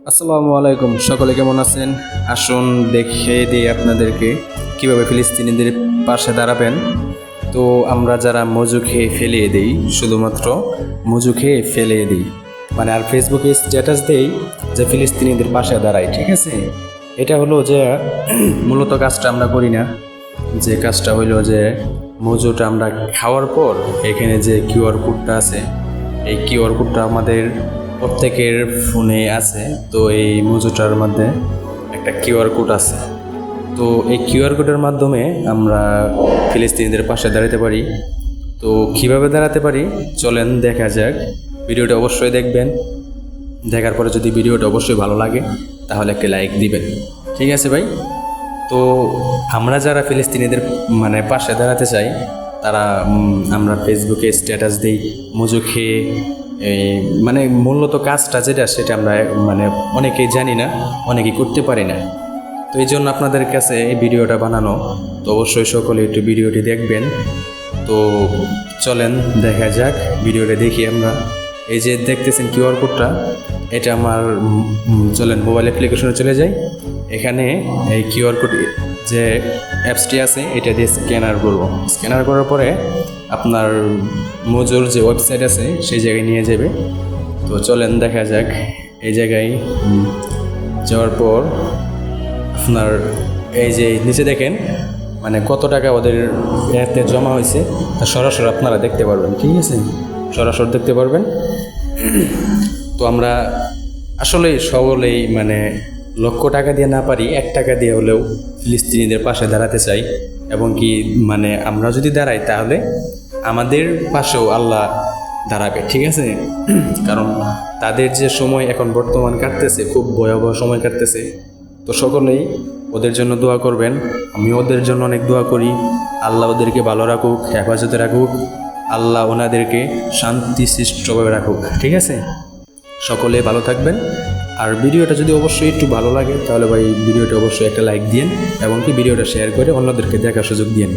আসসালামু আলাইকুম, সকলে কেমন আছেন? আসুন দেখে দিই আপনাদেরকে কিভাবে ফিলিস্তিনিদের পাশে দাঁড়াবেন। তো আমরা যারা মজু খেয়ে ফেলিয়ে দিই, শুধুমাত্র মজু খেয়ে ফেলিয়ে দিই, মানে আর ফেসবুকে স্ট্যাটাস দেই যে ফিলিস্তিনিদের পাশে দাঁড়াই, ঠিক আছে? এটা হলো যে মূলত কাজটা আমরা করি না। যে কাজটা হইলো যে মজুটা আমরা খাওয়ার পর এখানে যে কিউআর কোডটা আছে, এই কিউআর কোডটা আমাদের প্রত্যেকের ফোনে আছে। তো এই মজুটার মধ্যে একটা কিউআর কোড আছে। তো এই কিউআর কোডের মাধ্যমে আমরা ফিলিস্তিনিদের পাশে দাঁড়াতে পারি। তো কিভাবে দাঁড়াতে পারি চলেন দেখা যাক। ভিডিওটা অবশ্যই দেখবেন। দেখার পরে যদি ভিডিওটা অবশ্যই ভালো লাগে তাহলে একটা লাইক দিবেন, ঠিক আছে ভাই? তো আমরা যারা ফিলিস্তিনিদের পাশে দাঁড়াতে চাই তারা আমরা ফেসবুকে স্ট্যাটাস দিই মজু খেয়ে। এই মূলত কাজটা যেটা সেটা আমরা অনেকেই জানি না, অনেকেই করতে পারি না। তো এই জন্য আপনাদের কাছে এই ভিডিওটা বানানো। তো অবশ্যই সকলে একটু ভিডিওটি দেখবেন। তো চলেন দেখা যাক, ভিডিওটা দেখি আমরা। এই যে দেখতেছেন কিউআর কোডটা, এটা আমার চলেন মোবাইল অ্যাপ্লিকেশনে চলে যাই। এখানে এই কিউআর কোড যে অ্যাপসটি আছে এটা দিয়ে স্ক্যানার করবো। স্ক্যানার করার পরে আপনার মজুর যে ওয়েবসাইট আছে সেই জায়গায় নিয়ে যাবে। তো চলেন দেখা যাক। এই জায়গায় যাওয়ার পর আপনার এই যে নিচে দেখেন কত টাকা ওদের এতে জমা হয়েছে তা সরাসরি আপনারা দেখতে পারবেন, ঠিক আছে? সরাসরি দেখতে পারবেন। তো আমরা আসলে সকলেই লক্ষ টাকা দিয়ে না পারি, 1 টাকা দিয়ে হলেও ফিলিস্তিনিদের পাশে দাঁড়াতে চাই। এবং কি আমরা যদি দাঁড়াই তাহলে আমাদের পাশেও আল্লাহ দাঁড়াবে, ঠিক আছে? কারণ তাদের যে সময় এখন বর্তমান কাটতেছে, খুব ভয়াবহ সময় কাটতেছে। তো সকলেই ওদের জন্য দোয়া করবেন। আমি ওদের জন্য অনেক দোয়া করি। আল্লাহ ওদেরকে ভালো রাখুক, হেফাজতে রাখুক। আল্লাহ ওনাদেরকে শান্তিশিষ্টভাবে রাখুক, ঠিক আছে? সকলে ভালো থাকবেন। আর ভিডিওটা যদি অবশ্যই একটু ভালো লাগে তাহলে ভাই ভিডিওটা অবশ্যই একটা লাইক দিন এবং কি ভিডিওটা শেয়ার করে অন্যদেরকে দেখার সুযোগ দিন।